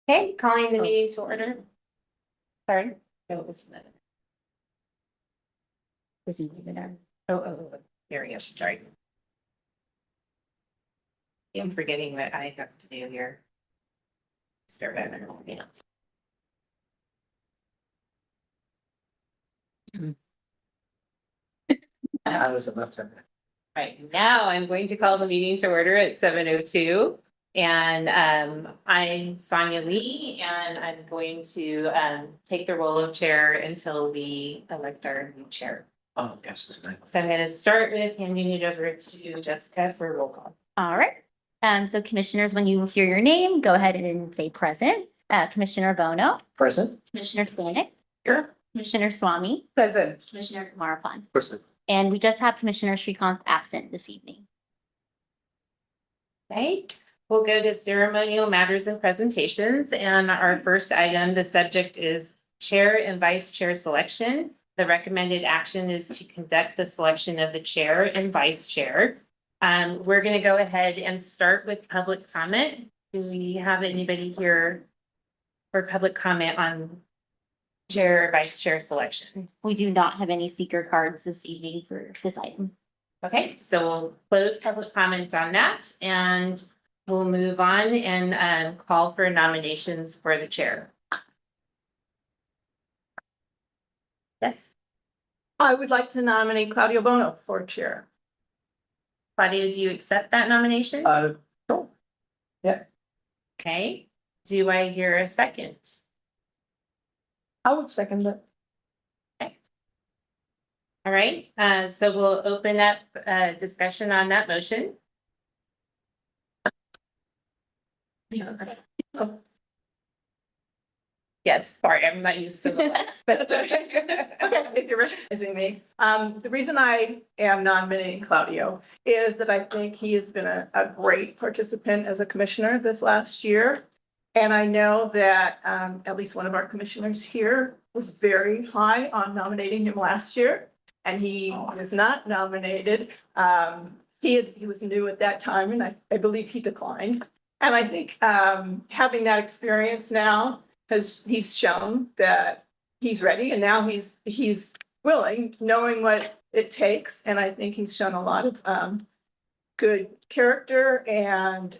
Okay, calling the meeting to order. Sorry. No, it was. Is he even there? Oh, there he is. Sorry. I'm forgetting what I have to do here. Start back. I was about to. Right, now I'm going to call the meeting to order at 7:02. And I'm Sonia Lee, and I'm going to take the role of chair until we elect our new chair. Oh, yes. So I'm going to start with handing it over to Jessica for roll call. All right. So commissioners, when you hear your name, go ahead and say present. Commissioner Bono, Present. Commissioner Stanek, Here. Commissioner Swami, Present. Commissioner Kumarapan. Present. And we just have Commissioner Srikanth absent this evening. Okay, we'll go to ceremonial matters and presentations. And our first item, the subject is chair and vice chair selection. The recommended action is to conduct the selection of the chair and vice chair. We're going to go ahead and start with public comment. Do we have anybody here for public comment on chair or vice chair selection? We do not have any speaker cards this evening for this item. Okay, so we'll close public comment on that and we'll move on and call for nominations for the chair. Yes, I would like to nominate Claudio Bono for chair. Claudia, do you accept that nomination? Sure. Yeah, Okay, do I hear a second? I would second that. All right, so we'll open up discussion on that motion. Yes, sorry, I'm not used to that. But Okay, if you're recognizing me. The reason I am nominating Claudio is that I think he has been a great participant as a commissioner this last year. And I know that at least one of our commissioners here was very high on nominating him last year. And he was not nominated. He was new at that time, and I believe he declined. And I think having that experience now, he's shown that he's ready, and now he's willing, knowing what it takes. And I think he's shown a lot of good character and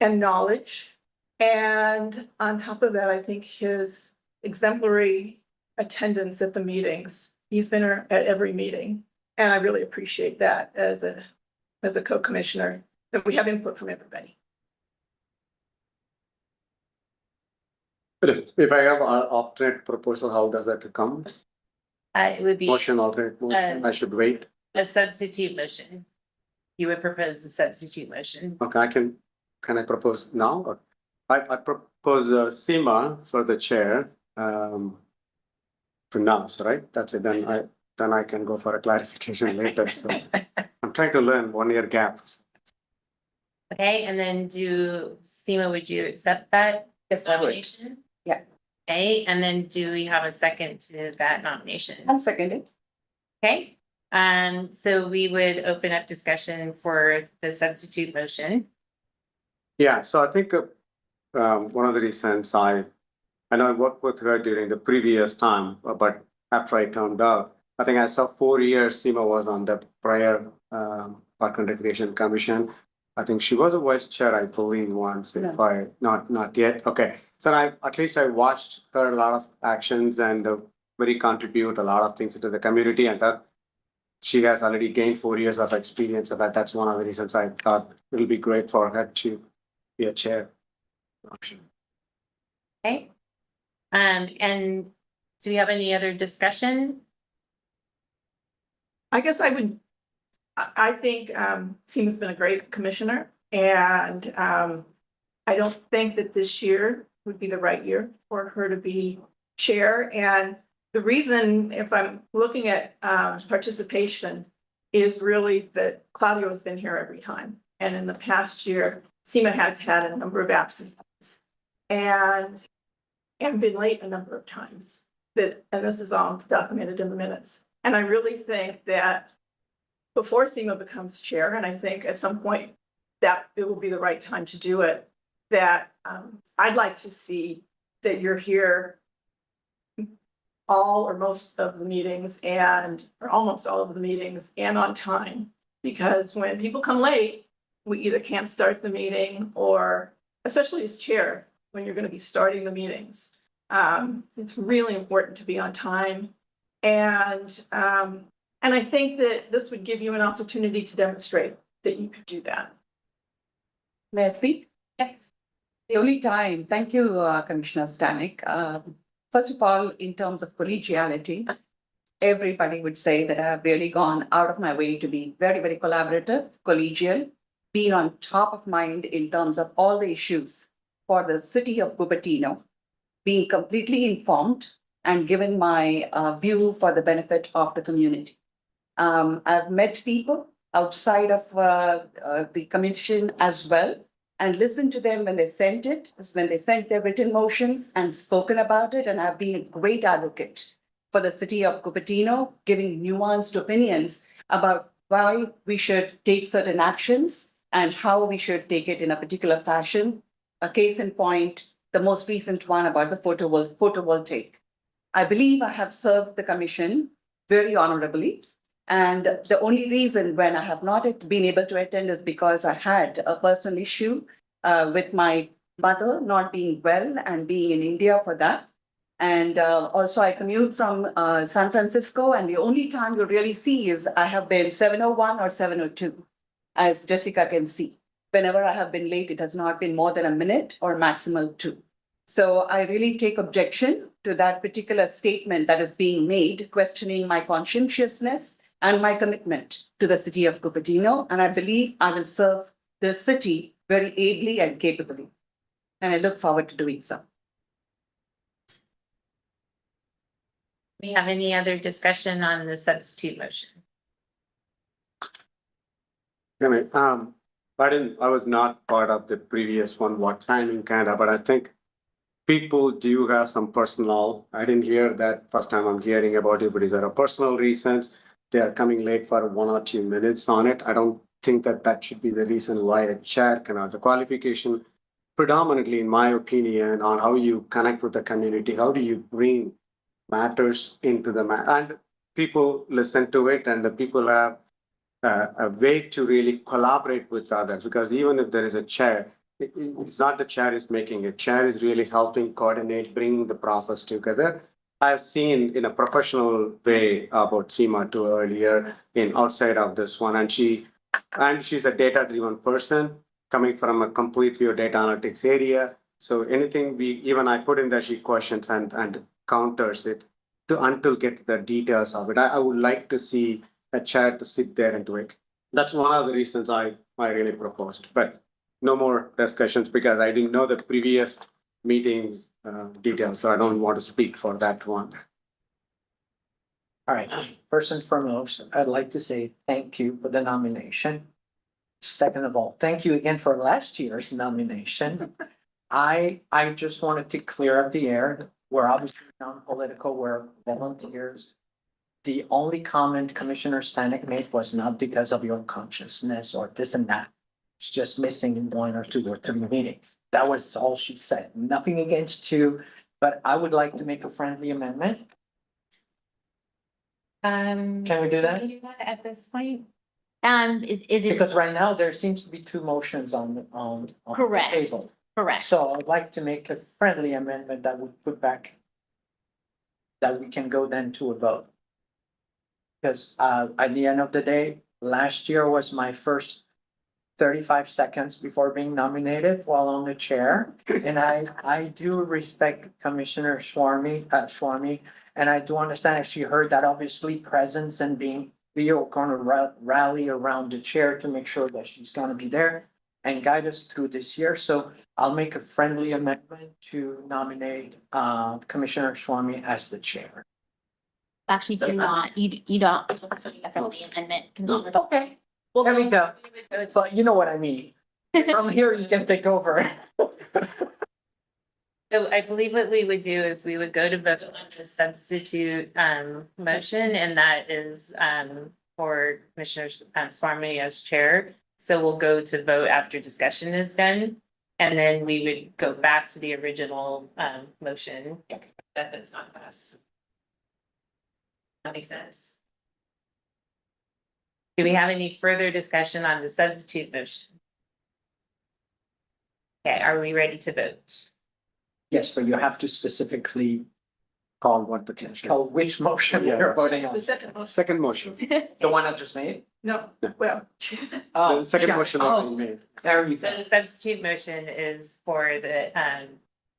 knowledge. And on top of that, I think his exemplary attendance at the meetings. He's been at every meeting, and I really appreciate that as a co-commissioner, that we have input from everybody. If I have an alternate proposal, how does that come? it would be Motion, alternate motion, I should wait. a substitute motion. You would propose the substitute motion. Okay, can I propose now? Or I propose Seema for the chair. For now, so right, that's it, then I can go for a clarification later, so. I'm trying to learn 1 year gap. Okay, and then Seema, would you accept that nomination? Yeah. Okay, and then do we have a second to that nomination? I'm seconded. Okay, so we would open up discussion for the substitute motion. Yeah, so I think one of the reasons I know I worked with her during the previous time, but after I turned out, I think I saw 4 years Seema was on the prior Park and Recreation Commission. I think she was a vice chair, I believe, once, if I, not yet. Okay, so at least I watched her a lot of actions and very contribute a lot of things into the community, and that she has already gained 4 years of experience. So that's one of the reasons I thought it'll be great for her to be a chair. Okay. And do we have any other discussion? I guess I think Seema's been a great commissioner, and I don't think that this year would be the right year for her to be chair. And the reason, if I'm looking at participation, is really that Claudio has been here every time. And in the past year, Seema has had a number of absences and been late a number of times. And this is all documented in the minutes. And I really think that before Seema becomes chair, and I think at some point that it will be the right time to do it, that I'd like to see that you're here all or most of the meetings or almost all of the meetings and on time. Because when people come late, we either can't start the meeting or, especially as chair, when you're going to be starting the meetings. It's really important to be on time. And I think that this would give you an opportunity to demonstrate that you could do that. May I speak? Yes. The only time, thank you, Commissioner Stanek. First of all, in terms of collegiality, everybody would say that I have really gone out of my way to be very, very collaborative, collegial, being on top of mind in terms of all the issues for the city of Cupertino, being completely informed and giving my view for the benefit of the community. I've met people outside of the commission as well, and listened to them when they sent their written motions and spoken about it. And I've been a great advocate for the city of Cupertino, giving nuanced opinions about why we should take certain actions and how we should take it in a particular fashion. A case in point, the most recent one about the photovoltaic. I believe I have served the commission very honorably. And the only reason when I have not been able to attend is because I had a personal issue with my mother not being well and being in India for that. And also I commute from San Francisco, and the only time you really see is I have been 7:01 or 7:02, as Jessica can see. Whenever I have been late, it has not been more than a minute or maximal 2. So I really take objection to that particular statement that is being made, questioning my conscientiousness and my commitment to the city of Cupertino. And I believe I will serve the city very ably and capably. And I look forward to doing so. We have any other discussion on the substitute motion? I was not part of the previous one, what timing kind of, but I think people do have some personal, I didn't hear that first time I'm hearing about it, but is there a personal reasons they are coming late for 1 or 2 minutes on it? I don't think that should be the reason why a chair cannot. The qualification predominantly, in my opinion, on how you connect with the community, how do you bring matters into and people listen to it, and the people have a way to really collaborate with others, because even if there is a chair, it's not the chair is making it. Chair is really helping coordinate, bringing the process together. I've seen in a professional way about Seema too earlier in outside of this one, and she's a data-driven person coming from a complete pure data analytics area. So anything even I put in there, she questions and counters it until get the details of it. I would like to see a chair to sit there and do it. That's one of the reasons I really proposed, but no more discussions because I didn't know the previous meetings details, so I don't want to speak for that one. All right, first and foremost, I'd like to say thank you for the nomination. Second of all, thank you again for last year's nomination. I just wanted to clear up the air. We're obviously non-political, we're volunteers. The only comment Commissioner Stanek made was not because of your consciousness or this and that. It's just missing 1 or 2 or 3 meetings. That was all she said. Nothing against you, but I would like to make a friendly amendment. Can we do that? Can we do that at this point? Is it Because right now there seems to be 2 motions on the Correct. table. correct? So I'd like to make a friendly amendment that would put back that we can go then to a vote. Because at the end of the day, last year was my first 35 seconds before being nominated while on the chair. And I do respect Commissioner Swamy, and I do understand if she heard that obviously presence and we are gonna rally around the chair to make sure that she's gonna be there and guide us through this year. So I'll make a friendly amendment to nominate Commissioner Swamy as the chair. Actually, do not, you don't, a friendly amendment. Commissioner. Okay. There we go. But you know what I mean. From here, you can take over. So I believe what we would do is we would go to vote on the substitute motion, and that is for Commissioner Swamy as chair. So we'll go to vote after discussion is done. And then we would go back to the original motion. That does not pass. That makes sense. Do we have any further discussion on the substitute motion? Okay, are we ready to vote? Yes, but you have to specifically Call what the motion. tell which motion Yeah. you're voting on. The second motion, Second motion. The one I just made? no, well, Oh, The second yeah. motion Oh, already made. there you So go. the substitute motion is for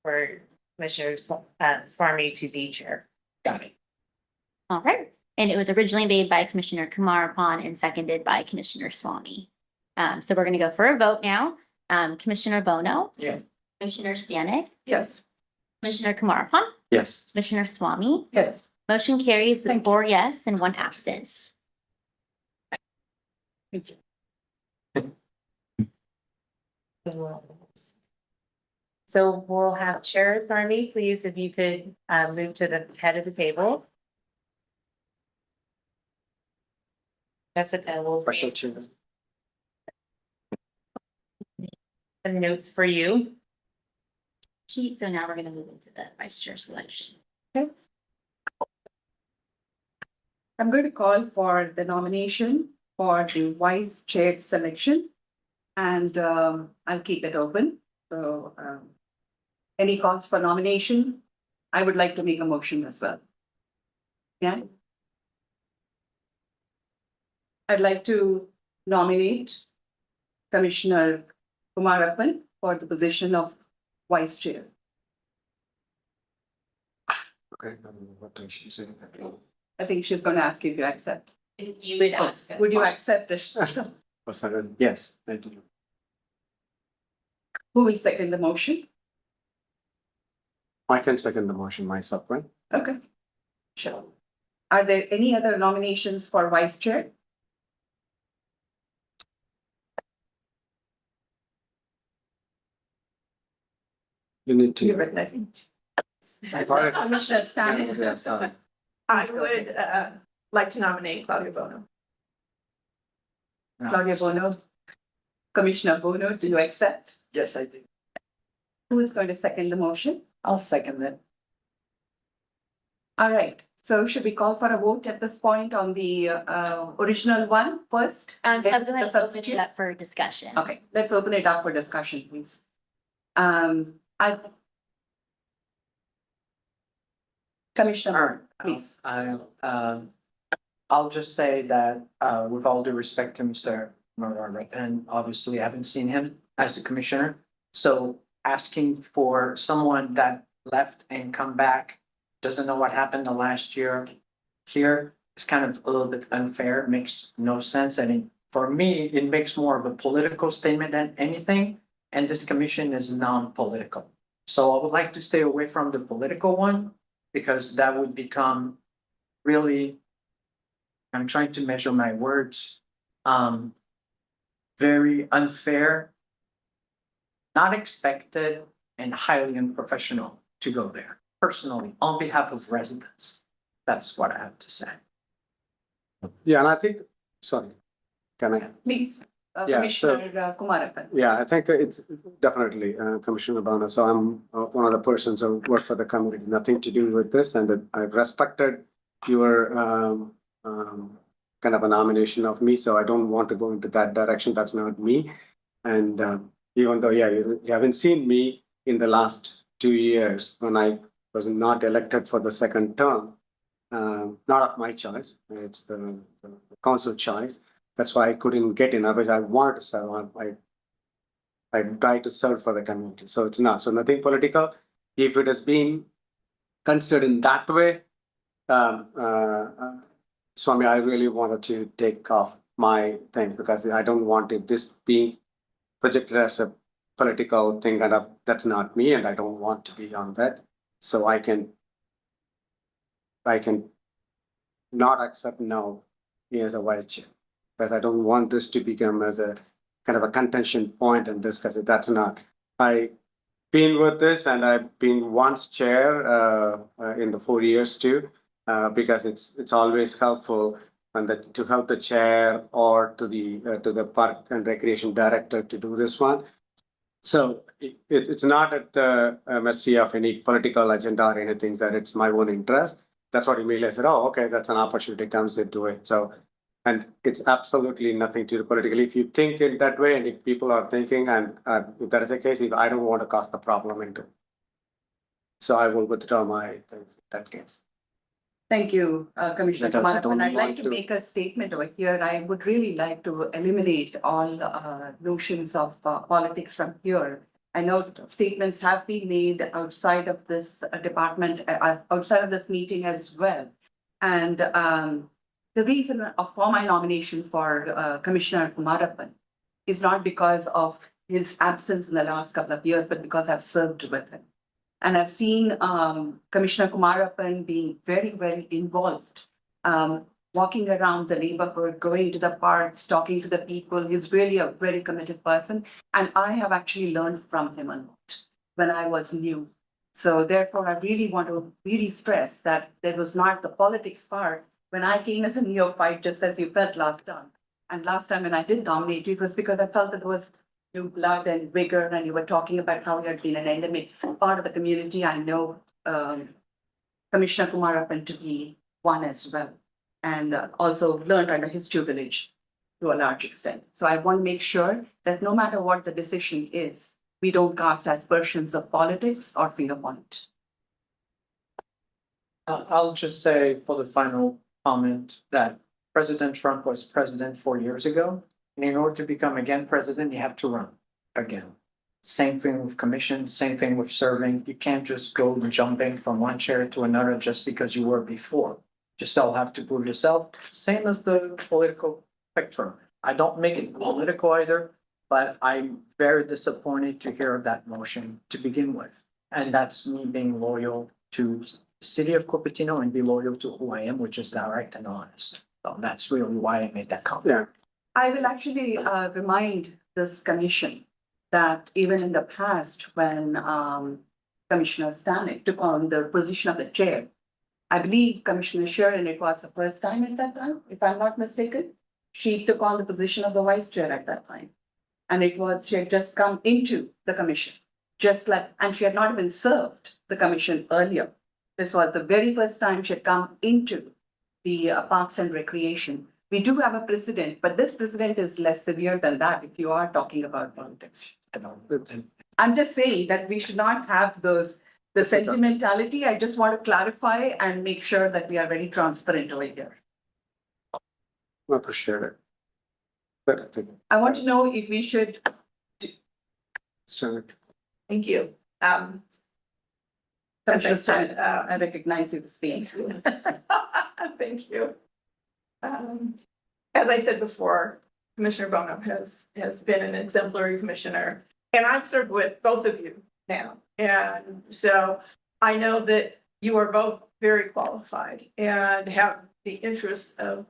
for Commissioner Swarmy to be chair. Got it. All right, and it was originally made by Commissioner Kumarapan and seconded by Commissioner Swami. So we're gonna go for a vote now. Commissioner Bono. Yeah. Commissioner Stanek, yes. Commissioner Kumarapan, Yes. Commissioner Swami. Yes. Motion carries with Thank you. 4 yes and 1 absent. Thank you. So we'll have Chair Swarmy, please, if you could move to the head of the table. Jessica will Special bring chair. some notes for you. So now we're gonna move into the vice chair selection. Okay. I'm going to call for the nomination for the vice chair selection. And I'll keep it open. So any calls for nomination? I would like to make a motion as well. Yeah. I'd like to nominate Commissioner Kumarapan for the position of vice chair. Okay. What does she say? I think she's going to ask you if you accept. You would ask. Would you accept it? Yes, I do. Who will second the motion? I can second the motion myself, right? Okay. Sure. Are there any other nominations for vice chair? You need You to. recognize me? Alright. Commissioner Stanek? Yeah, sorry. I would like to nominate Claudia Bono. Claudia Bono. Commissioner Bono, do you accept? Yes, I do. Who is going to second the motion? I'll second it. All right, so should we call for a vote at this point on the original one first? So then I'm going the to open substitute? it up for discussion. Okay, let's open it up for discussion, please. I. Commissioner, please. I'll just say that, with all due respect to Mr. Marara, and obviously I haven't seen him as a commissioner. So asking for someone that left and come back, doesn't know what happened the last year here is kind of a little bit unfair, makes no sense. And for me, it makes more of a political statement than anything. And this commission is non-political. So I would like to stay away from the political one because that would become really, I'm trying to measure my words, very unfair, not expected, and highly unprofessional to go there. Personally, on behalf of residents, that's what I have to say. Yeah, and I think, sorry, can I? Please, Yeah, Commissioner Kumarapan. Yeah, I think it's definitely Commissioner Bana. So I'm one of the persons who work for the community, nothing to do with this. And that I've respected your kind of a nomination of me. So I don't want to go into that direction. That's not me. And even though, yeah, you haven't seen me in the last 2 years when I was not elected for the second term, not of my choice. It's the council choice. That's why I couldn't get in. Otherwise, I wanted to serve. I tried to serve for the community. So it's not. So nothing political. If it has been considered in that way, Swami, I really wanted to take off my thing because I don't want it this being projected as a political thing. And that's not me, and I don't want to be on that. So I can not accept no as a vice chair. Because I don't want this to become as a kind of a contention point and discuss it. That's not. I've been with this and I've been once chair in the 4 years too, because it's always helpful and that to help the chair or to the park and recreation director to do this one. So it's not at the mercy of any political agenda or anything, that it's my own interest. That's what immediately I said, oh, okay, that's an opportunity comes into it. So, and it's absolutely nothing to do politically. If you think in that way, and if people are thinking, and if that is the case, if I don't want to cause the problem into. So I will withdraw my things in that case. Thank you, Commissioner Because I Kumar. don't And I'd like want to to- make a statement over here. I would really like to eliminate all notions of politics from here. I know statements have been made outside of this department, outside of this meeting as well. And the reason for my nomination for Commissioner Kumarappan is not because of his absence in the last couple of years, but because I've served with him. And I've seen Commissioner Kumarappan being very, very involved, walking around the neighborhood, going to the parks, talking to the people. He's really a very committed person. And I have actually learned from him a lot when I was new. So therefore, I really want to really stress that there was not the politics part when I came as a neophyte, just as you felt last time. And last time when I did nominate you, it was because I felt that there was new blood and vigor, and you were talking about how you had been an endemic part of the community. I know Commissioner Kumarappan to be one as well, and also learned under his tutelage to a large extent. So I want to make sure that no matter what the decision is, we don't cast aspersions of politics or fear upon it. I'll just say for the final comment that President Trump was president 4 years ago. And in order to become again president, you have to run again. Same thing with commission, same thing with serving. You can't just go jumping from one chair to another just because you were before. You still have to prove yourself, same as the political spectrum. I don't make it political either, but I'm very disappointed to hear of that motion to begin with. And that's me being loyal to the city of Cupertino and be loyal to who I am, which is direct and honest. So that's really why I made that comment. Yeah, I will actually remind this commission that even in the past, when Commissioner Stanek took on the position of the chair, I believe Commissioner Sharon, it was the first time at that time, if I'm not mistaken, she took on the position of the vice chair at that time. And it was, she had just come into the commission, just like, and she had not even served the commission earlier. This was the very first time she had come into the Parks and Recreation. We do have a precedent, but this precedent is less severe than that if you are talking about politics. I'm just saying that we should not have the sentimentality. I just want to clarify and make sure that we are very transparent over here. I appreciate it. But I think. I want to know if we should, Thank you. As I Commissioner said, Stanek, I recognize you to speak. thank you. As I said before, Commissioner Bono has been an exemplary commissioner, and I've served with both of you now. And so I know that you are both very qualified and have the interests of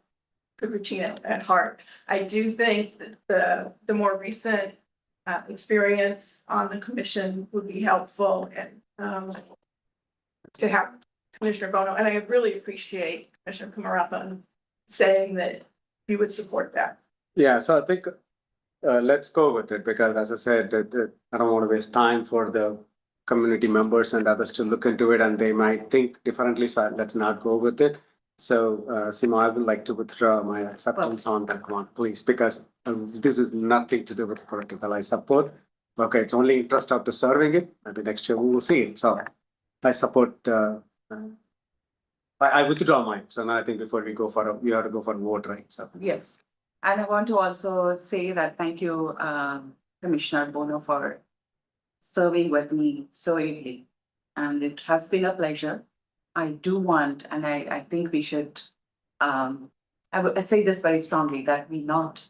Cupertino at heart. I do think that the more recent experience on the commission would be helpful, and to have Commissioner Bono, and I really appreciate Commissioner Kumarappan saying that you would support that. Yeah, so I think let's go with it, because as I said, I don't want to waste time for the community members and others to look into it, and they might think differently, so let's not go with it. So Sima, I would like to withdraw my acceptance on that one, please, because this is nothing to do with political. I support. Okay, it's only interest after serving it, and the next year we will see it. So I support. I withdraw mine. So now I think before we go for we have to go for a vote, right? So Yes, and I want to also say that thank you, Commissioner Bono, for serving with me so ably. And it has been a pleasure. I do want, and I think we should, I say this very strongly, that we not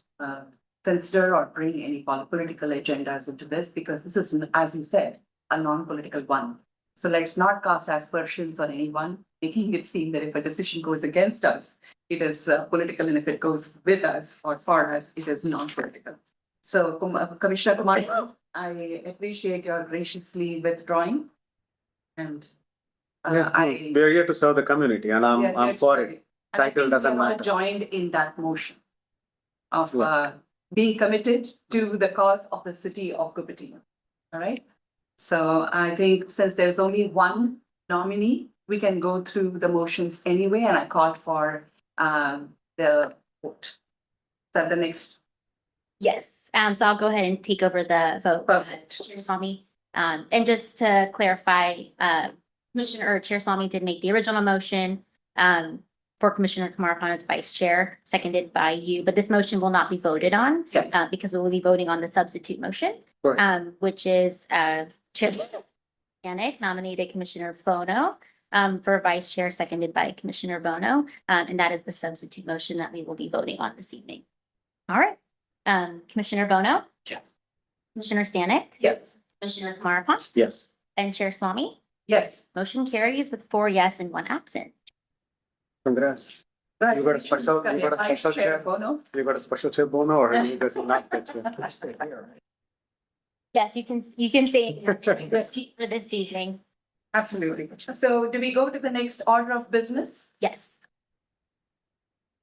consider or bring any political agendas into this, because this is, as you said, a non-political one. So let's not cast aspersions on anyone, making it seem that if a decision goes against us, it is political, and if it goes with us or for us, it is non-political. So Commissioner Kumar, I appreciate your graciously withdrawing. And they're here to serve the community, and I'm for it. And I Title think doesn't we all matter. joined in that motion of being committed to the cause of the city of Cupertino. All right. So I think since there's only one nominee, we can go through the motions anyway, and I called for the vote. So the next. Yes, so I'll go ahead and take over the vote. Perfect. Chair Swami. And just to clarify, Chair Swami did make the original motion, for Commissioner Kumaropan as vice chair, seconded by you, but this motion will not be voted on. Yes. Because we will be voting on the substitute motion. Right. Which is, Chair Yannick nominated Commissioner Bono, for vice chair, seconded by Commissioner Bono. And that is the substitute motion that we will be voting on this evening. All right. Commissioner Bono? Yeah. Commissioner Stanek? Yes. Commissioner Kumaropan? Yes. And Chair Swami? Yes. Motion carries with 4 yes and 1 absent. Congrats. You got a special Vice chair? Bono. You got a special chair, Bono, or he does not get chair? Yes, you can say repeat for this evening. Absolutely. So do we go to the next order of business? Yes.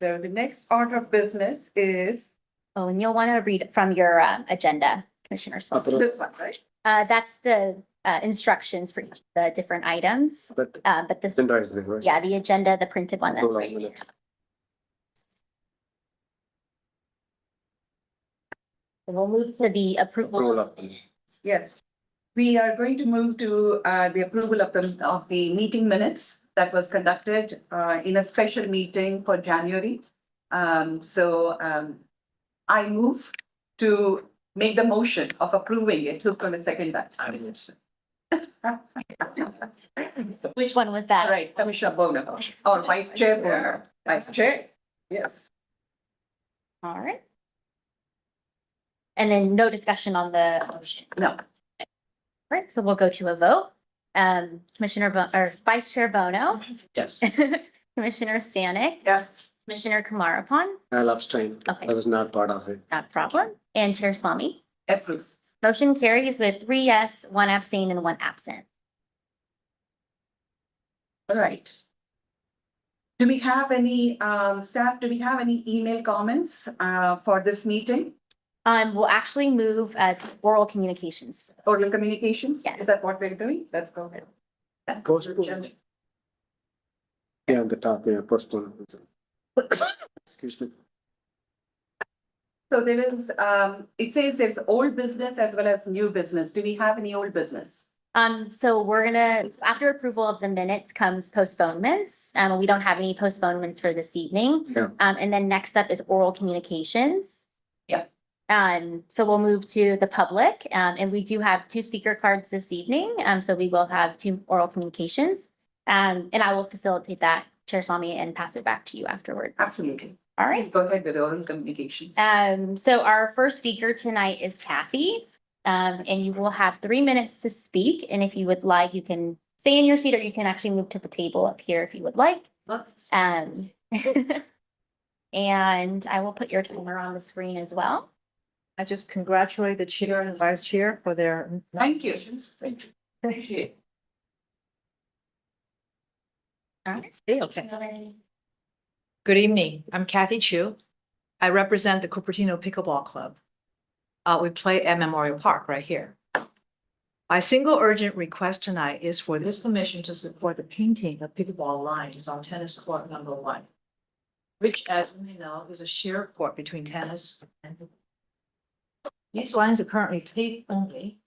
So the next order of business is Oh, and you'll want to read from your agenda, Commissioner Swami. this one, right? That's the instructions for each of the different items. But But this, agenda is there, right? yeah, the agenda, the printed one. That's Hold on a right. minute. We'll move to the Approval approval. of the- Yes. We are going to move to the approval of the meeting minutes that was conducted in a special meeting for January. I move to make the motion of approving it. Who's going to second that? Which one was that? All right, Commissioner Bono, or Vice Chair Bono. Vice Chair? Yes. All right. And then no discussion on the motion. No. All right, so we'll go to a vote. Or Vice Chair Bono, Yes. Commissioner Stanek, Yes. Commissioner Kumaropan, I'll abstain. Okay. I was not part of it. not a problem, and Chair Swami. Approve. Motion carries with 3 yes, 1 abstain, and 1 absent. All right. Do we have any, staff, do we have any email comments for this meeting? We'll actually move to oral communications. Oral communications? Yes. Is that what we're doing? Let's go ahead. Postpone. Yeah, on the top, yeah, postpone. Excuse me. So there is, it says there's old business as well as new business. Do we have any old business? So we're gonna, after approval of the minutes comes postponements. We don't have any postponements for this evening. Yeah. And then next up is oral communications. Yeah. So we'll move to the public, and we do have 2 speaker cards this evening. So we will have 2 oral communications. And I will facilitate that, Chair Swami, and pass it back to you afterward. Absolutely. All right. Please go ahead with the oral communications. So our first speaker tonight is Kathy. And you will have 3 minutes to speak. And if you would like, you can stay in your seat, or you can actually move to the table up here if you would like. And I will put your timer on the screen as well. I just congratulate the chair and vice chair for their. Thank you. Thank you. Appreciate it. Okay. Good evening. I'm Kathy Chu. I represent the Cupertino Pickleball Club. We play at Memorial Park right here. My single urgent request tonight is for this commission to support the painting of pickleball lines on tennis court number 1, which, as you may know, is a shared court between tennis and pickleball. These lines are currently tape only,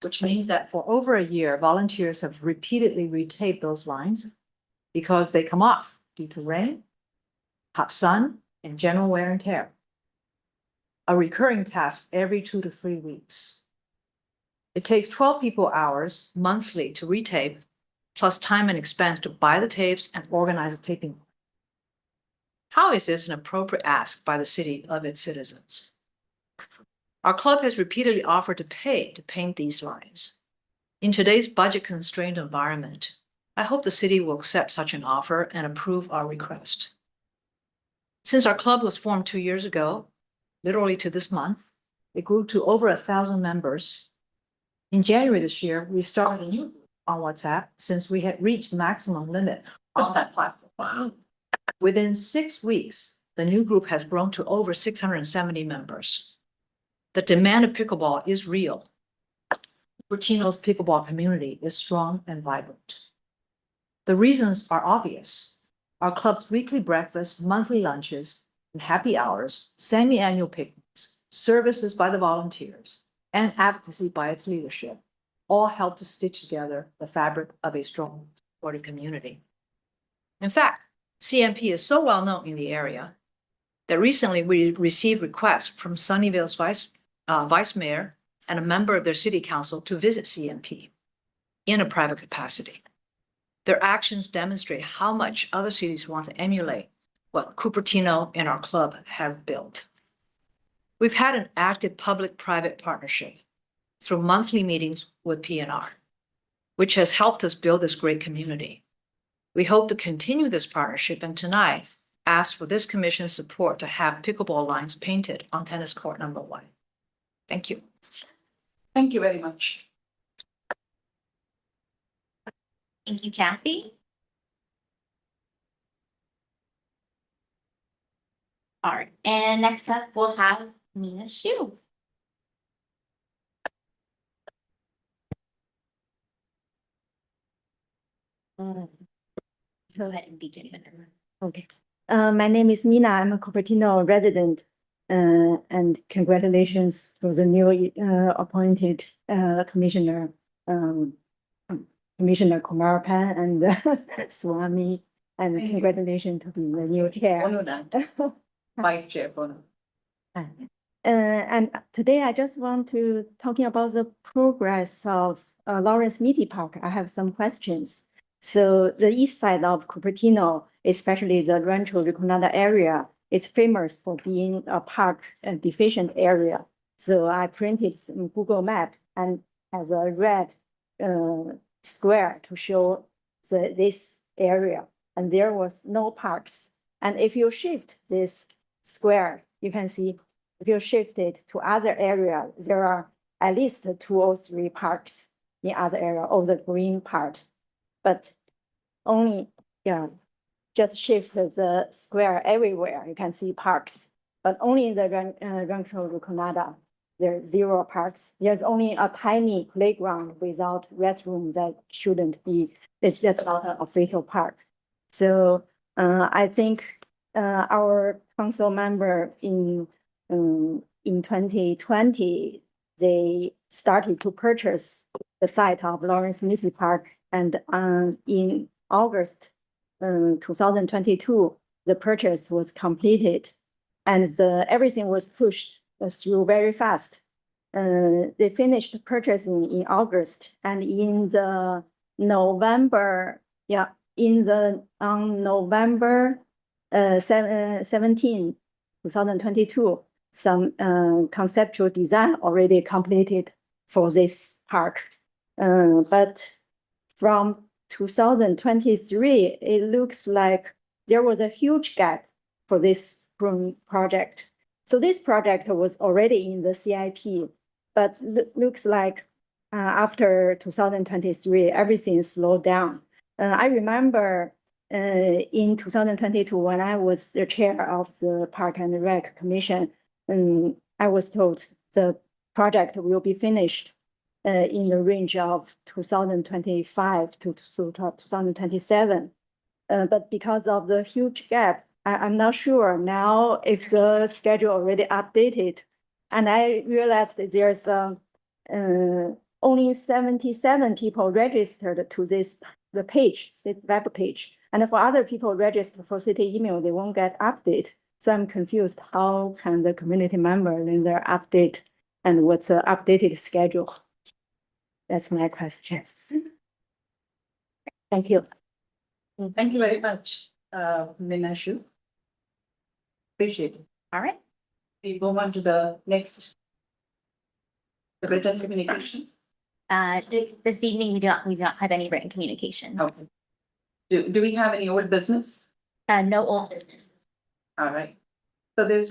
which means that for over a year, volunteers have repeatedly retaped those lines because they come off due to rain, hot sun, and general wear and tear. A recurring task every 2 to 3 weeks. It takes 12 people hours monthly to retape, plus time and expense to buy the tapes and organize the taping. How is this an appropriate ask by the city of its citizens? Our club has repeatedly offered to pay to paint these lines. In today's budget-constrained environment, I hope the city will accept such an offer and approve our request. Since our club was formed 2 years ago, literally to this month, it grew to over 1,000 members. In January this year, we started a new group on WhatsApp since we had reached the maximum limit on that platform. Wow. Within 6 weeks, the new group has grown to over 670 members. The demand of pickleball is real. Cupertino's pickleball community is strong and vibrant. The reasons are obvious. Our club's weekly breakfast, monthly lunches, and happy hours, semi-annual picnics, services by the volunteers, and advocacy by its leadership all help to stitch together the fabric of a strong, supportive community. In fact, CMP is so well known in the area that recently we received requests from Sunnyvale's vice mayor and a member of their city council to visit CMP in a private capacity. Their actions demonstrate how much other cities want to emulate what Cupertino and our club have built. We've had an active public-private partnership through monthly meetings with PNR, which has helped us build this great community. We hope to continue this partnership and tonight ask for this commission's support to have pickleball lines painted on tennis court number 1. Thank you. Thank you very much. Thank you, Kathy. All right, and next up, we'll have Mina Shu. Go ahead and begin. Okay. My name is Mina. I'm a Cupertino resident. And congratulations for the new appointed Commissioner, Commissioner Kumarpan and Swami. And Thank you. congratulations to be the new chair. Vice Chair Bono. And today I just want to talking about the progress of Lawrence Meaty Park. I have some questions. So the east side of Cupertino, especially the Rancho Riconada area, is famous for being a park deficient area. So I printed some Google map and has a red square to show this area. And there was no parks. And if you shift this square, you can see if you shift it to other area, there are at least 2 or 3 parks in other area of the green part. But only, just shift the square everywhere. You can see parks, but only in the Rancho Riconada, there's 0 parks. There's only a tiny playground without restroom that shouldn't be, it's just not an official park. So I think our council member in 2020, they started to purchase the site of Lawrence Meaty Park, and in August 2022, the purchase was completed, and everything was pushed through very fast. They finished purchasing in August, and in the November, on November 17, 2022, some conceptual design already completed for this park. But from 2023, it looks like there was a huge gap for this project. So this project was already in the CIP, but looks like after 2023, everything slowed down. I remember in 2022, when I was the chair of the Park and Rec Commission, I was told the project will be finished in the range of 2025 to 2027. But because of the huge gap, I'm not sure now if the schedule already updated. And I realized that there's only 77 people registered to the web page. And for other people registered for city email, they won't get update. So I'm confused. How can the community member learn their update and what's the updated schedule? That's my question. Thank you. Thank you very much, Mina Shu. Appreciate it. All right. We move on to the next. The written communications. This evening, we don't have any written communication. Okay. Do we have any old business? No old business. All right. So there's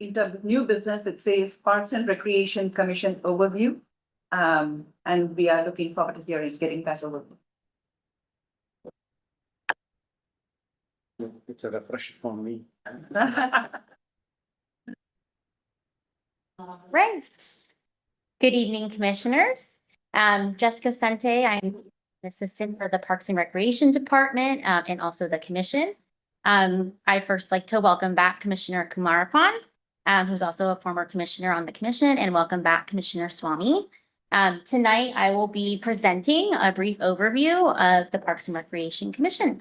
in terms of new business, it says Parks and Recreation Commission overview. And we are looking forward to getting that overview. It's a refresh for me. All right. Good evening, commissioners. Jessica Sente, I'm an assistant for the Parks and Recreation Department, and also the commission. I'd first like to welcome back Commissioner Kumarapan, who's also a former commissioner on the commission, and welcome back Commissioner Swamy. Tonight, I will be presenting a brief overview of the Parks and Recreation Commission.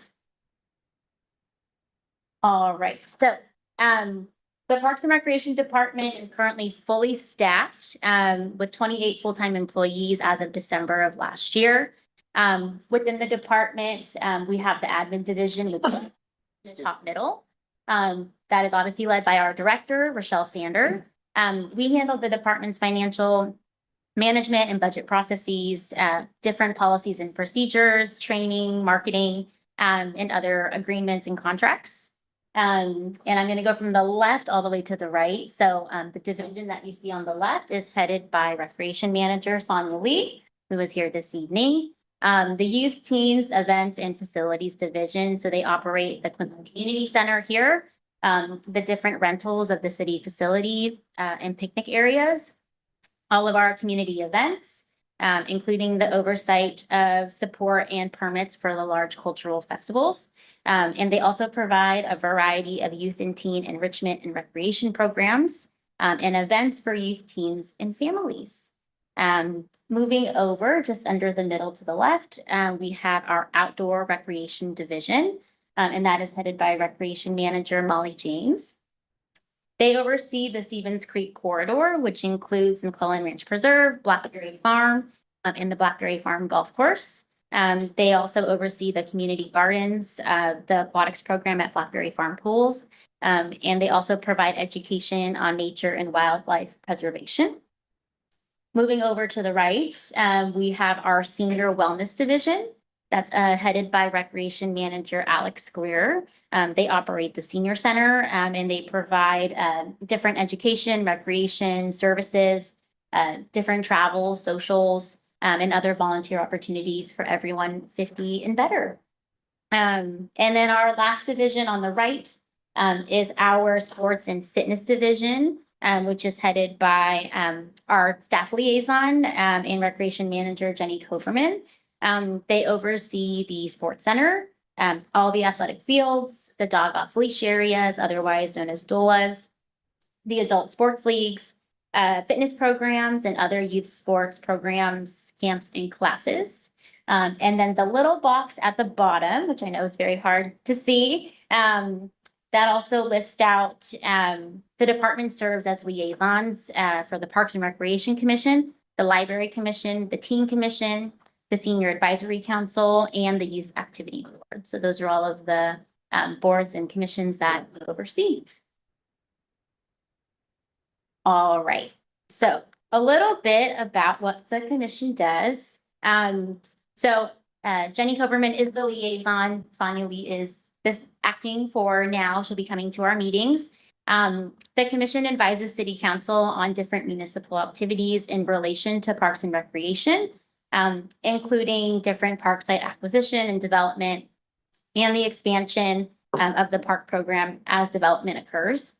All right, so the Parks and Recreation Department is currently fully staffed with 28 full-time employees as of December of last year. Within the department, we have the admin division, which is the top middle. That is obviously led by our director, Rochelle Sander. We handle the department's financial management and budget processes, different policies and procedures, training, marketing, and other agreements and contracts. And I'm going to go from the left all the way to the right. So the division that you see on the left is headed by Recreation Manager Sonia Lee, who is here this evening. The Youth, Teens, Events, and Facilities Division. So they operate the Community Center here, the different rentals of the city facility and picnic areas, all of our community events, including the oversight of support and permits for the large cultural festivals. And they also provide a variety of youth and teen enrichment and recreation programs and events for youth, teens, and families. Moving over just under the middle to the left, we have our Outdoor Recreation Division, and that is headed by Recreation Manager Molly James. They oversee the Stevens Creek Corridor, which includes McClellan Ranch Preserve, Blackberry Farm, and the Blackberry Farm Golf Course. They also oversee the community gardens, the aquatics program at Blackberry Farm Pools, and they also provide education on nature and wildlife preservation. Moving over to the right, we have our Senior Wellness Division. That's headed by Recreation Manager Alex Square. They operate the Senior Center and they provide different education, recreation services, different travel, socials, and other volunteer opportunities for everyone 50 and better. And then our last division on the right is our Sports and Fitness Division, which is headed by our staff liaison and Recreation Manager Jenny Koverman. They oversee the sports center, all the athletic fields, the dog off leash areas, otherwise known as doulas, the adult sports leagues, fitness programs, and other youth sports programs, camps, and classes. And then the little box at the bottom, which I know is very hard to see, that also lists out the department serves as liaisons for the Parks and Recreation Commission, the Library Commission, the Teen Commission, the Senior Advisory Council, and the Youth Activity Board. So those are all of the boards and commissions that we oversee. All right, so a little bit about what the commission does. Jenny Koverman is the liaison. Sonia Lee is this acting for now. She'll be coming to our meetings. The commission advises City Council on different municipal activities in relation to Parks and Recreation, including different park site acquisition and development and the expansion of the park program as development occurs.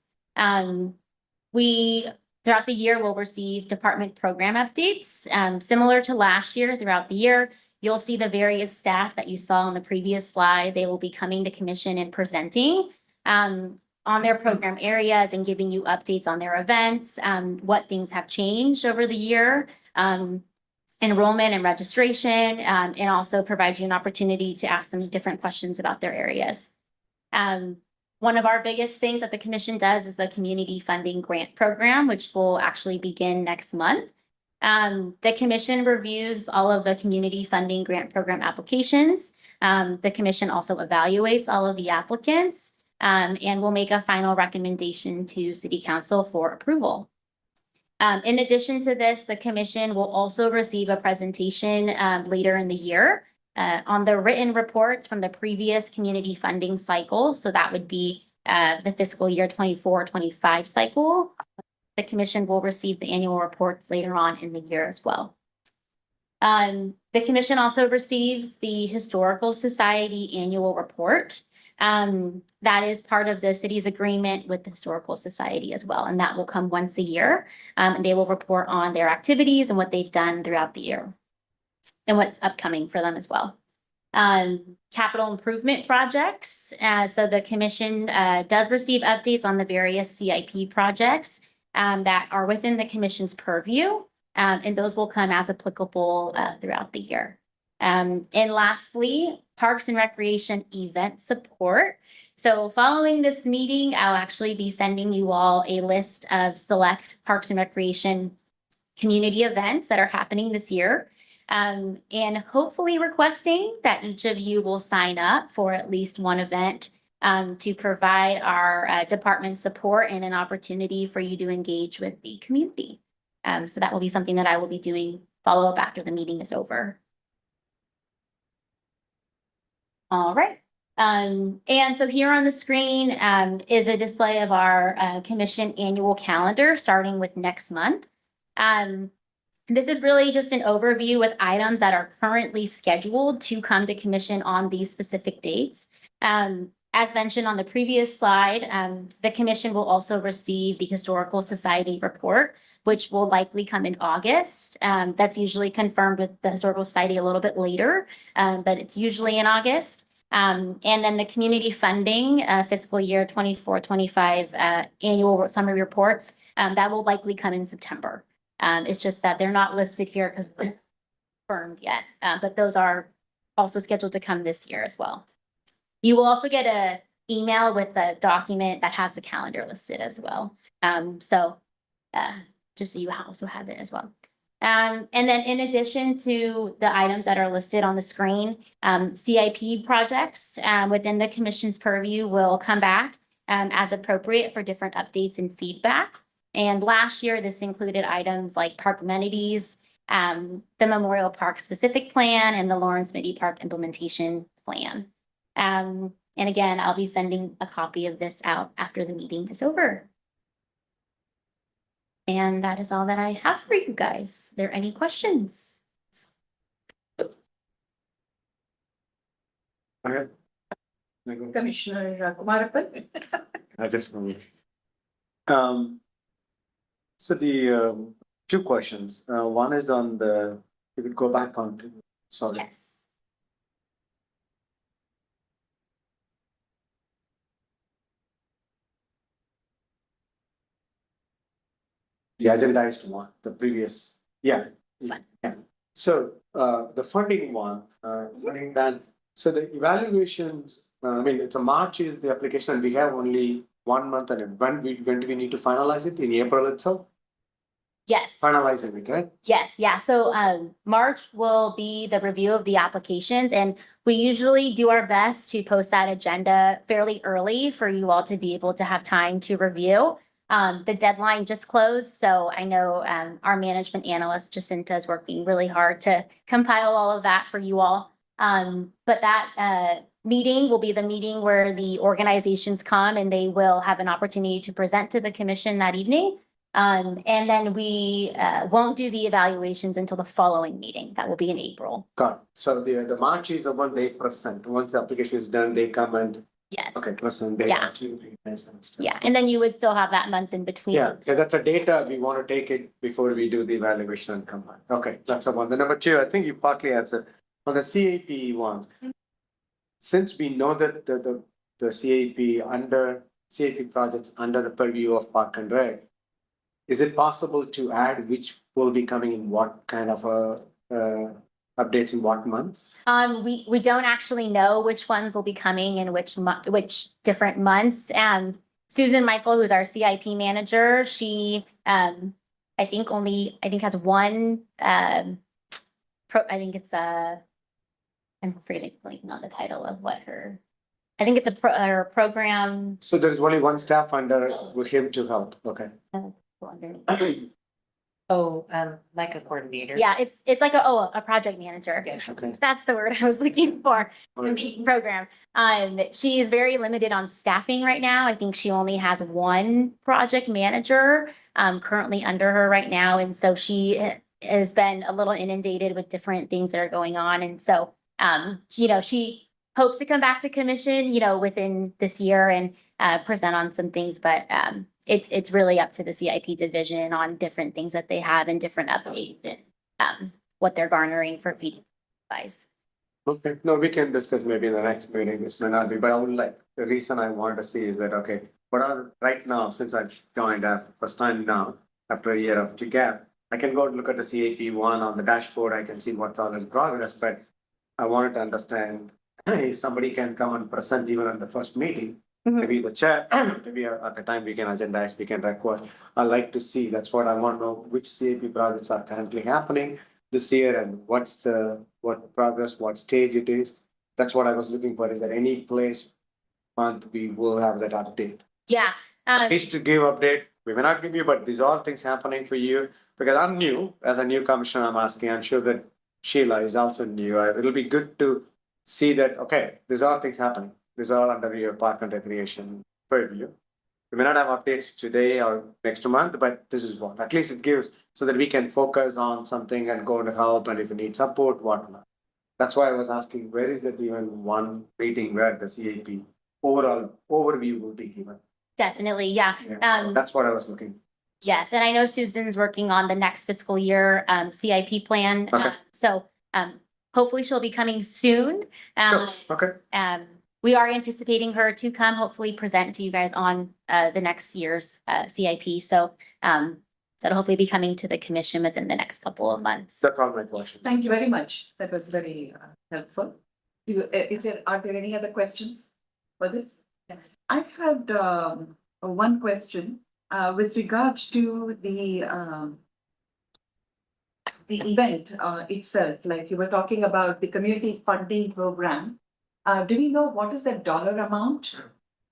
Throughout the year, we'll receive department program updates. Similar to last year, throughout the year, you'll see the various staff that you saw on the previous slide. They will be coming to commission and presenting on their program areas and giving you updates on their events, what things have changed over the year, enrollment and registration, and also provide you an opportunity to ask them different questions about their areas. One of our biggest things that the commission does is the community funding grant program, which will actually begin next month. The commission reviews all of the community funding grant program applications. The commission also evaluates all of the applicants and will make a final recommendation to City Council for approval. In addition to this, the commission will also receive a presentation later in the year on the written reports from the previous community funding cycle. So that would be the fiscal year 24-25 cycle. The commission will receive the annual reports later on in the year as well. The commission also receives the Historical Society annual report. That is part of the city's agreement with the Historical Society as well, and that will come once a year. And they will report on their activities and what they've done throughout the year. and what's upcoming for them as well. Capital improvement projects. So the commission does receive updates on the various CIP projects that are within the commission's purview. And those will come as applicable throughout the year. And lastly, Parks and Recreation event support. So following this meeting, I'll actually be sending you all a list of select Parks and Recreation community events that are happening this year. And hopefully requesting that each of you will sign up for at least one event to provide our department support and an opportunity for you to engage with the community. So that will be something that I will be doing follow up after the meeting is over. All right. And so here on the screen is a display of our commission annual calendar starting with next month. This is really just an overview with items that are currently scheduled to come to commission on these specific dates. As mentioned on the previous slide, the commission will also receive the Historical Society report, which will likely come in August. That's usually confirmed with the Historical Society a little bit later, but it's usually in August. And then the community funding fiscal year 24-25 annual summary reports, that will likely come in September. It's just that they're not listed here because we're confirmed yet, but those are also scheduled to come this year as well. You will also get an email with a document that has the calendar listed as well. Just so you also have it as well. And then in addition to the items that are listed on the screen, CIP projects within the commission's purview will come back as appropriate for different updates and feedback. And last year, this included items like park amenities, the Memorial Park specific plan, and the Lawrence Mitty Park implementation plan. And again, I'll be sending a copy of this out after the meeting is over. And that is all that I have for you guys. Are there any questions? Okay. Commissioner Kumarapan. I just want so the two questions. One is on the, you could go back on to, sorry. Yes. The agendized one, the previous, yeah. Fine. Yeah. So the funding one, funding that, so the evaluations, I mean, it's a March is the application and we have only 1 month and when do we need to finalize it? In April itself? Yes. Finalizing it, right? Yes, yeah. So March will be the review of the applications, and we usually do our best to post that agenda fairly early for you all to be able to have time to review. The deadline just closed, so I know our management analyst Jacinta is working really hard to compile all of that for you all. But that meeting will be the meeting where the organizations come and they will have an opportunity to present to the commission that evening. And then we won't do the evaluations until the following meeting. That will be in April. Got it. So the March is the one they present. Once the application is done, they come and, Yes. okay, present. They Yeah. actually present and stuff. Yeah, and then you would still have that month in between. Yeah, so that's a data, we want to take it before we do the evaluation and come back. Okay, that's the one. The number two, I think you partly answered on the CAP ones. Since we know that the CAP projects under the purview of Park and Rec, is it possible to add which will be coming in what kind of updates in what months? We don't actually know which ones will be coming in which different months. Susan Michael, who's our CIP manager, she I think has one I'm forgetting on the title of what I think it's her program. So there's only one staff under him to help, okay? Like a coordinator. Yeah, it's like a project manager. Okay. That's the word I was looking for. Program. She is very limited on staffing right now. I think she only has one project manager currently under her right now. And so she has been a little inundated with different things that are going on. And so, she hopes to come back to commission, within this year and present on some things, but it's really up to the CIP division on different things that they have and different updates and what they're garnering for feedback. advise. Okay, no, we can discuss maybe in the next meeting, this may not be, but I would like, the reason I wanted to see is that, okay, what are, right now, since I've joined after first time now, after a year of the gap, I can go and look at the CAP one on the dashboard, I can see what's all in progress, but I wanted to understand, if somebody can come and present even at the first meeting, Mhm. maybe the chair, maybe at the time we can agendize, we can request. I like to see, that's what I want to know, which CAP projects are currently happening this year and what progress, what stage it is. That's what I was looking for. Is there any place month we will have that update? Yeah, Please to give update. We may not give you, but these are things happening for you because I'm new as a new commissioner. I'm asking. I'm sure that Sheila is also new. It'll be good to see that. Okay, these are things happening. These are under your park and recreation purview. We may not have updates today or next month, but this is what at least it gives so that we can focus on something and go to help and if we need support, whatnot. That's why I was asking, where is it even one meeting where the CAP overall overview will be given? definitely, yeah. Yeah, so that's what I was looking. Yes, and I know Susan's working on the next fiscal year CIP plan. Okay. So hopefully she'll be coming soon. Sure, okay, We are anticipating her to come, hopefully present to you guys on the next year's CIP. So that'll hopefully be coming to the commission within the next couple of months. that's all my questions. Thank you very much. That was very helpful. Are there any other questions for this? I had one question with regard to the event itself. Like you were talking about the community funding program. Do we know what is the dollar amount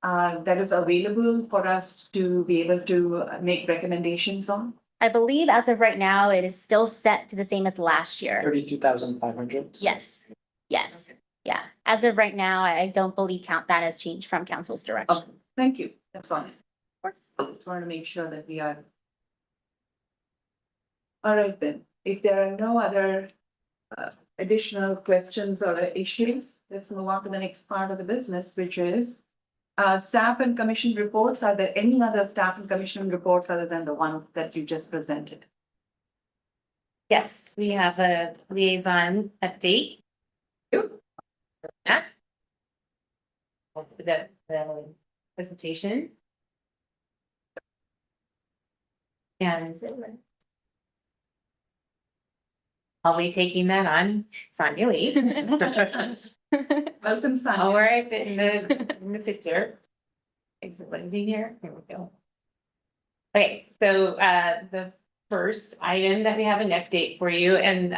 that is available for us to be able to make recommendations on? I believe as of right now, it is still set to the same as last year. 32,500. Yes, yes, yeah. As of right now, I don't believe that has changed from council's direction. Okay, thank you. That's all. Of course. Just want to make sure that we are. All right then, if there are no other additional questions or issues, let's move on to the next part of the business, which is staff and commission reports. Are there any other staff and commission reports other than the ones that you just presented? Yes, we have a liaison update. Yeah. The presentation. And I'll be taking that on Sonia Lee. Welcome, Sonia. Oh, where I fit in the picture. Is it landing here? Here we go. Okay, so the first item that we have an update for you and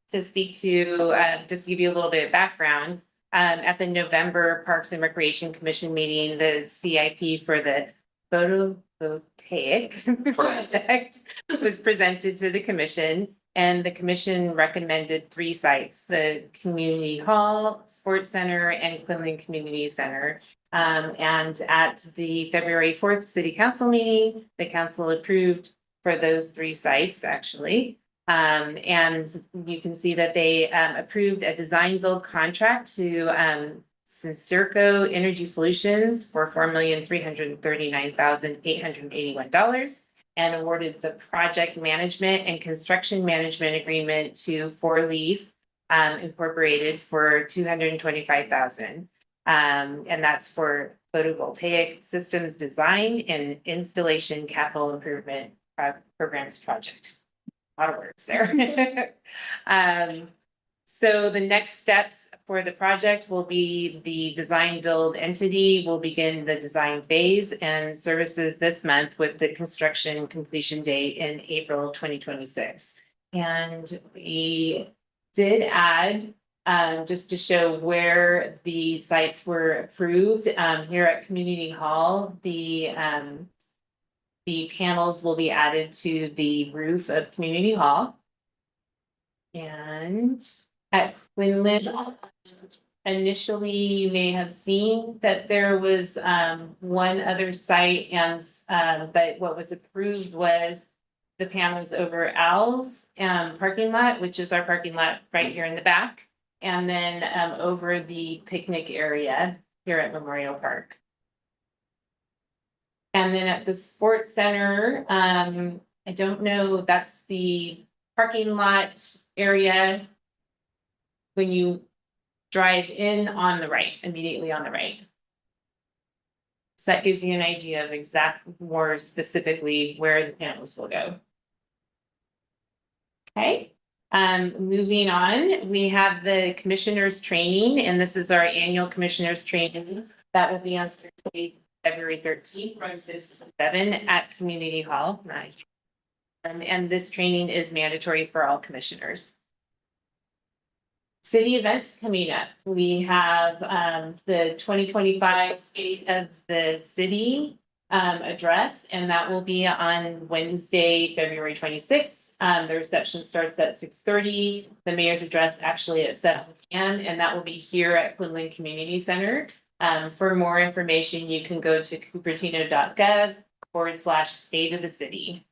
to speak to, just to give you a little bit of background. At the November Parks and Recreation Commission meeting, the CIP for the photovoltaic project was presented to the commission. And the commission recommended 3 sites, the community hall, sports center, and Quinlan Community Center. And at the February 4th city council meeting, the council approved for those 3 sites, actually. And you can see that they approved a design build contract to Sincerco Energy Solutions for $4,339,881 and awarded the project management and construction management agreement to Four Leaf Incorporated for $225,000. And that's for photovoltaic systems design and installation capital improvement programs project. A lot of words there. So the next steps for the project will be the design build entity will begin the design phase and services this month with the construction completion date in April 2026. And we did add, just to show where the sites were approved, here at Community Hall, the panels will be added to the roof of Community Hall. And at Quinlan, initially you may have seen that there was one other site and but what was approved was the panels over Al's parking lot, which is our parking lot right here in the back, and then over the picnic area here at Memorial Park. And then at the sports center, I don't know, that's the parking lot area. when you drive in on the right, immediately on the right. So that gives you an idea of more specifically where the panels will go. Okay, moving on, we have the commissioners training, and this is our annual commissioners training. That will be on Thursday, February 13th from 6 to 7 at Community Hall. And this training is mandatory for all commissioners. City events coming up. We have the 2025 State of the City address, and that will be on Wednesday, February 26th. The reception starts at 6:30. The mayor's address actually at 7 p.m. and that will be here at Quinlan Community Center. For more information, you can go to cupertino.gov/State of the City.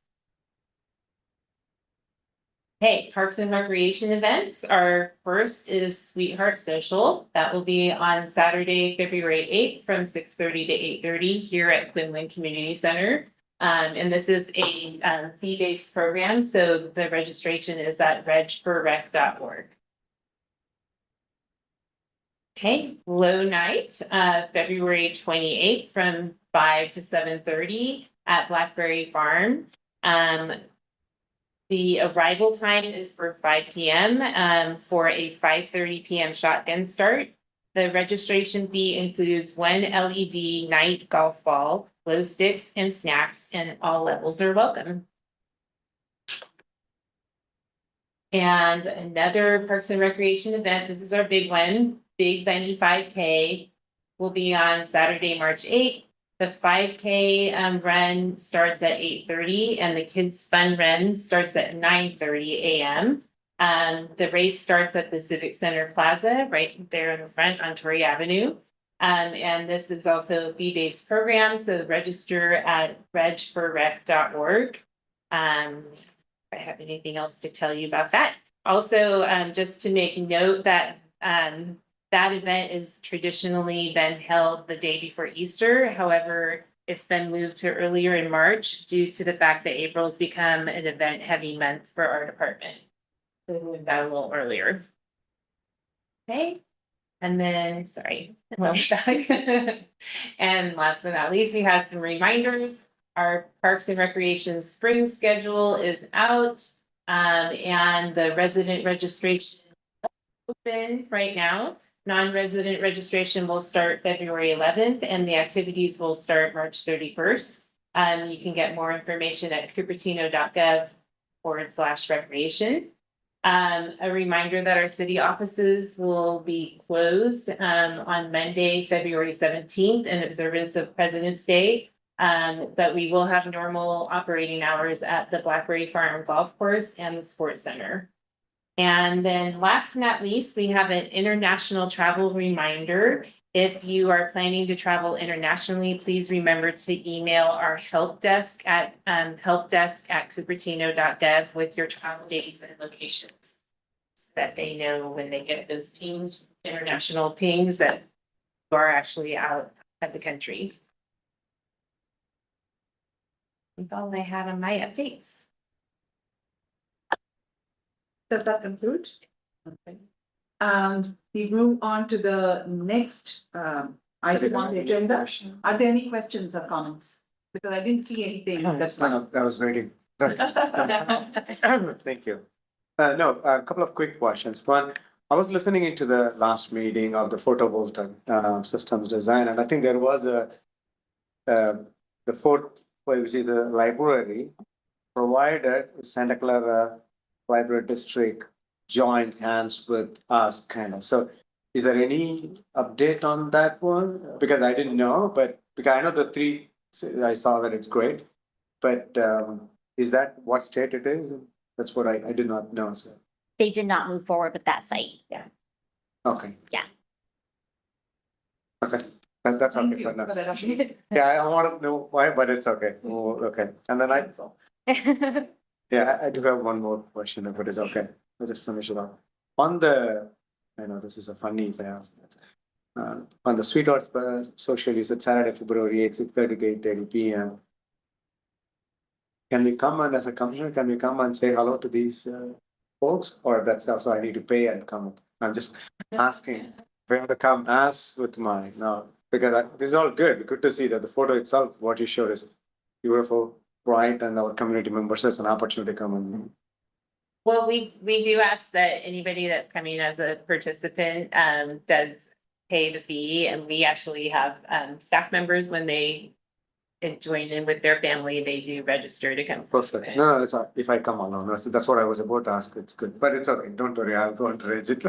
Hey, Parks and Recreation events. Our first is Sweetheart Social. That will be on Saturday, February 8th from 6:30 to 8:30 here at Quinlan Community Center. And this is a fee-based program, so the registration is at regforrec.org. Okay, Low Night, February 28th from 5 to 7:30 at Blackberry Farm. The arrival time is for 5 p.m. For a 5:30 p.m. shotgun start. The registration fee includes one LED night golf ball, glow sticks, and snacks, and all levels are welcome. And another Parks and Recreation event, this is our big one, Big Benny 5K, will be on Saturday, March 8th. The 5K run starts at 8:30 and the kids fun run starts at 9:30 a.m. The race starts at the Civic Center Plaza right there in the front on Torrey Avenue. And this is also a fee-based program, so register at regforrec.org. If I have anything else to tell you about that. Also, just to make note that that event is traditionally been held the day before Easter. However, it's been moved to earlier in March due to the fact that April has become an event-heavy month for our department. So we moved that a little earlier. Okay, and then, sorry, well, back. And last but not least, we have some reminders. Our Parks and Recreation spring schedule is out, and the resident registration is open right now. Non-resident registration will start February 11th and the activities will start March 31st. You can get more information at cupertino.gov/recreation. A reminder that our city offices will be closed on Monday, February 17th in observance of President's Day. But we will have normal operating hours at the Blackberry Farm Golf Course and the Sports Center. And then last but not least, we have an international travel reminder. If you are planning to travel internationally, please remember to email our help desk at cupertino.gov with your travel dates and locations. So that they know when they get those pings, international pings, that you are actually out of the country. That's all I have on my updates. Does that conclude? Okay. We move on to the next item on the agenda. Are there any questions or comments? Because I didn't see anything. That's No, I was waiting. Thank you. No, a couple of quick questions. One, I was listening into the last meeting of the photovoltaic systems design, and I think there was the fourth, which is a library, provided Santa Clara Library District joined hands with us, kind of. So is there any update on that one? Because I didn't know, but because I know the three, I saw that it's great. But is that what state it is? That's what I did not know, so. They did not move forward with that site. Okay. Yeah. Okay, that's Thank okay you for now. for that update. Yeah, I want to know why, but it's okay. Oh, okay, and then I do have one more question, if it is okay. I'll just finish it off. On the, I know this is a funny if I ask that. On the Sweetheart Social, you said Saturday, February 8th, 6:30 to 8:30 p.m. Can we come and as a commissioner, can we come and say hello to these folks, or that's also I need to pay and come? I'm just asking where to come as with my, no, because this is all good to see that the photo itself, what you showed is beautiful, bright, and our community members, so it's an opportunity to come and. Well, we do ask that anybody that's coming as a participant, does pay the fee, and we actually have, staff members when they join in with their family, they do register to come. Perfect. No, it's if I come alone, that's what I was about to ask. It's good, but it's okay. Don't worry, I'll go and arrange it.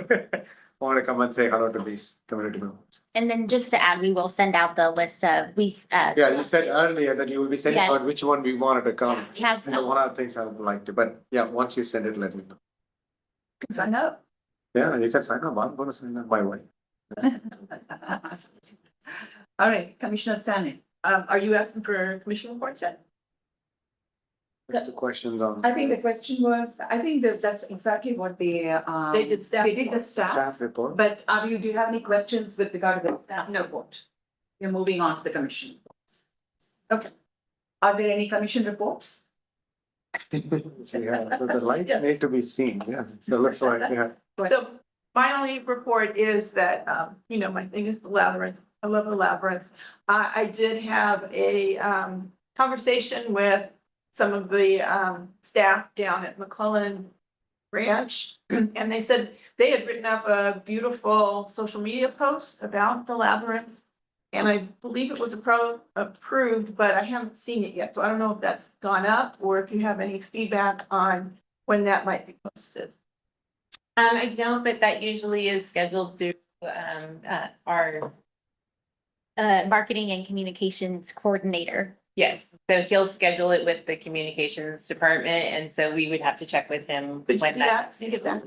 I want to come and say hello to these community members. And then just to add, we will send out the list of, Yeah, you said earlier that you will be sending Yes. out which one we wanted to come. we have, So one of the things I would like to, but yeah, once you send it, let me know. Sign up. Yeah, you can sign up. I'm gonna sign up my way. All right, Commissioner Stanek. Are you asking for commission reports yet? That's the questions on. I think the question was, I think that's exactly what they. They did staff They did the reports. staff, Staff report. but do you have any questions with regard to the staff report? We're moving on to the commission reports. Okay. Are there any commission reports? Yeah, so the lights Yes. need to be seen, yeah, so looks like, yeah. So my only report is that, my thing is the labyrinth. I love the labyrinth. I did have a, conversation with some of the, staff down at McClellan Ranch. And they said they had written up a beautiful social media post about the labyrinth. And I believe it was approved, but I haven't seen it yet. So I don't know if that's gone up or if you have any feedback on when that might be posted. I don't, but that usually is scheduled through, our, marketing and communications coordinator. yes, so he'll schedule it with the communications department, and so we would have to check with him. Could you when do that? Can you get that?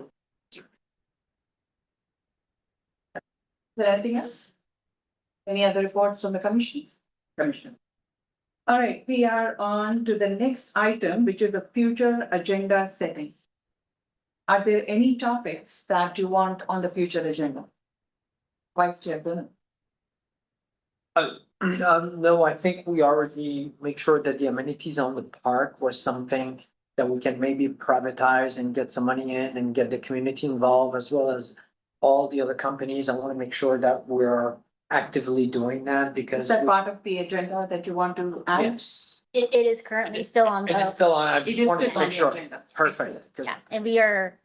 Is there anything else? Any other reports from the commissions? Commission. All right, we are on to the next item, which is a future agenda setting. Are there any topics that you want on the future agenda? Vice Chair Bennett. No, I think we already make sure that the amenities on the park was something that we can maybe privatize and get some money in and get the community involved as well as all the other companies. I want to make sure that we're actively doing that because. Is that part of the agenda that you want to add? Yes, It is currently still on. it is still on. I It just is wanted still to on make the sure. agenda. Perfect. 'Cause- Yeah, and we are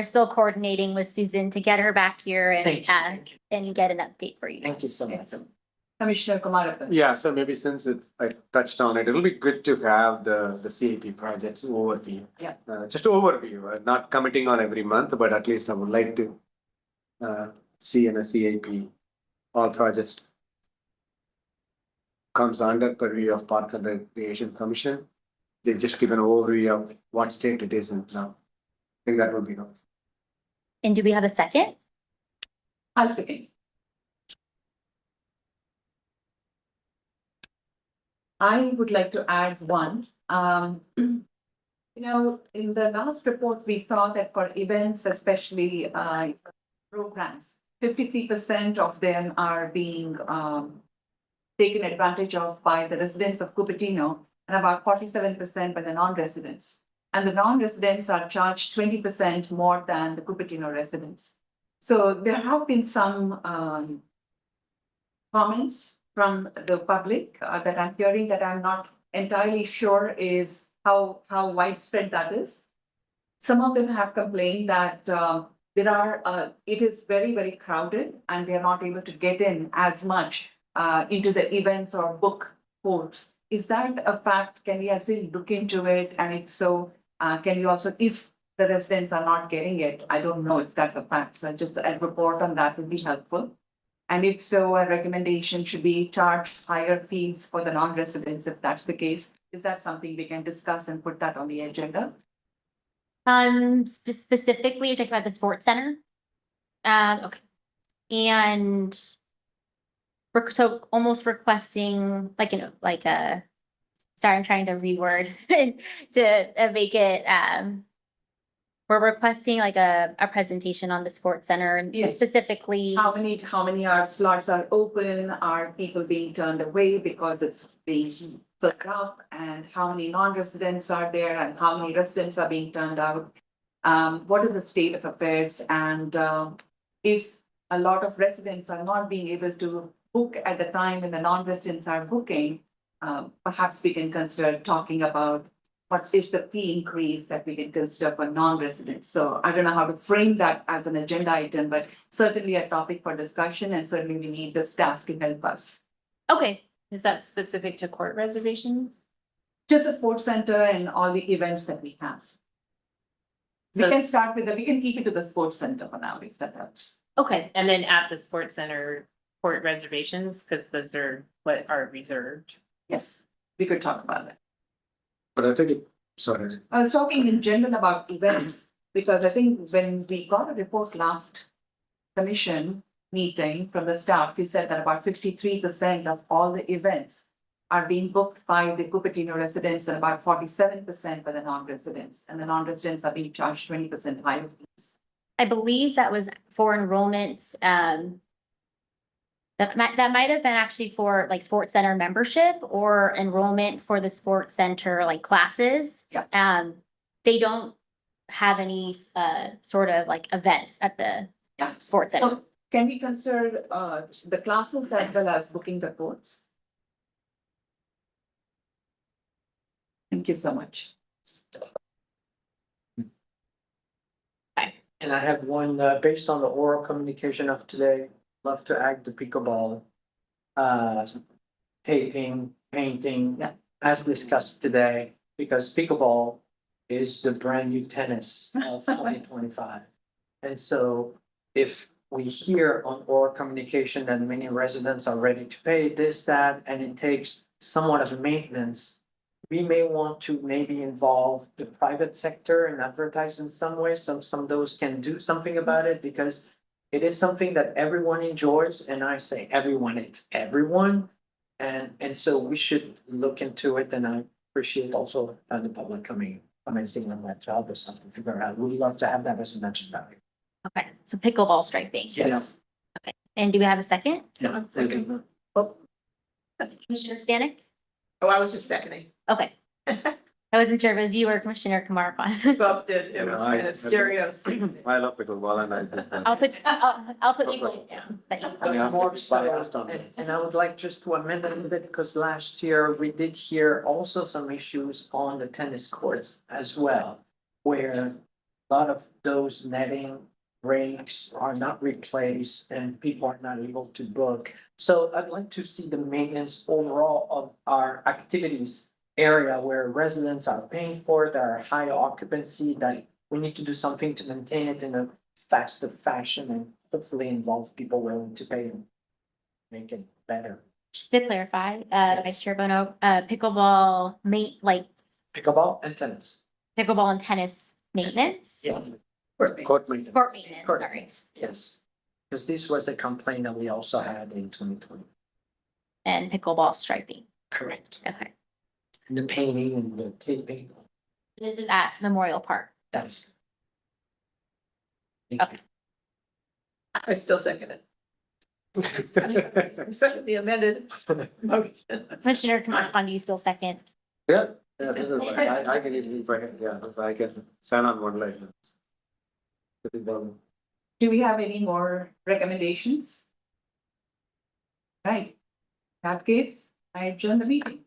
still coordinating with Susan to get her back here and, Thank you. and get an update for you. Thank you so much. Excellent. Commissioner Kumarappan. Yeah, so maybe since I touched on it, it'll be good to have the CAP projects overview. Yeah. Just overview, not committing on every month, but at least I would like to see in a CAP, all projects comes under purview of Park and Recreation Commission. They just give an overview of what state it is in now. I think that would be helpful. And do we have a second? I'll second. I would like to add one. In the last report, we saw that for events, especially programs, 53% of them are being taken advantage of by the residents of Cupertino and about 47% by the non-residents. And the non-residents are charged 20% more than the Cupertino residents. So there have been some comments from the public that I'm hearing that I'm not entirely sure is how widespread that is. Some of them have complained that it is very, very crowded and they're not able to get in as much into the events or book holds. Is that a fact? Can we actually look into it? And if so, can we also, if the residents are not getting it, I don't know if that's a fact. So just a report on that would be helpful. And if so, a recommendation should be charge higher fees for the non-residents, if that's the case. Is that something we can discuss and put that on the agenda? Specifically, you're talking about the sports center? Okay. And so almost requesting, sorry, I'm trying to reword to make it, we're requesting like a presentation on the sports center and Yes. specifically. How many slots are open? Are people being turned away because it's being filled up? And how many non-residents are there and how many residents are being turned out? what is the state of affairs? And if a lot of residents are not being able to book at the time when the non-residents are booking, perhaps we can consider talking about what is the fee increase that we can consider for non-residents. So I don't know how to frame that as an agenda item, but certainly a topic for discussion, and certainly we need the staff to help us. Okay, Is that specific to court reservations? Just the sports center and all the events that we have. We So- can start with we can keep it to the sports center for now, if that helps. okay. And then at the sports center, court reservations, because those are what are reserved. Yes, we could talk about that. But I think sorry. I was talking in general about events, because I think when we got a report last commission meeting from the staff, we said that about 53% of all the events are being booked by the Cupertino residents and about 47% by the non-residents, and the non-residents are being charged 20% higher fees. I believe that was for enrollment, that might have been actually for like sports center membership or enrollment for the sports center, like classes. Yeah. They don't have any, sort of like events at the Yeah. sports center. So can we consider the classes as well as booking the courts? Thank you so much. And I have one, based on the oral communication of today, love to add the pickleball. Taping, painting, Yeah. as discussed today, because pickleball is the brand new tennis of 2025. And so if we hear on oral communication that many residents are ready to pay this, that, and it takes somewhat of maintenance, we may want to maybe involve the private sector and advertise in some way, some of those can do something about it, because it is something that everyone enjoys, and I say everyone, it's everyone. And so we should look into it, and I appreciate also the public commenting on that job or something, figure out, we'd love to have that as a mention value. Okay, so pickleball striping. Yes. And do we have a second? Yeah. Commissioner Stanek? Oh, I was just seconding. Okay. I wasn't sure if it was you or Commissioner Kumarapan. Both did. It was Yeah, I- kind of stereo. I love pickleball and I did that. I'll put you both down. but you- Yeah. More so, Biased on it. and I would like just to amend a little bit, because last year we did hear also some issues on the tennis courts as well. Where a lot of those netting breaks are not replaced and people are not able to book. So I'd like to see the maintenance overall of our activities area where residents are paying for it, there are high occupancy, that we need to do something to maintain it in a faster fashion and hopefully involve people willing to pay and make it better. Just to clarify, Vice Chair Bono, pickleball like Pickleball and tennis. pickleball and tennis maintenance? Yes. Court maintenance. Court maintenance, Court sorry. Yes. Because this was a complaint that we also had in 2020. And pickleball striping. Correct. Okay. And the painting and the taping, This is at Memorial Park. that's. Okay. I still second it. I second the amended motion. Commissioner Kumarapan, do you still second? Yeah, this is, I can even, yeah, I can sign on one leg. Do we have any more recommendations? Right. In that case, I adjourn the meeting.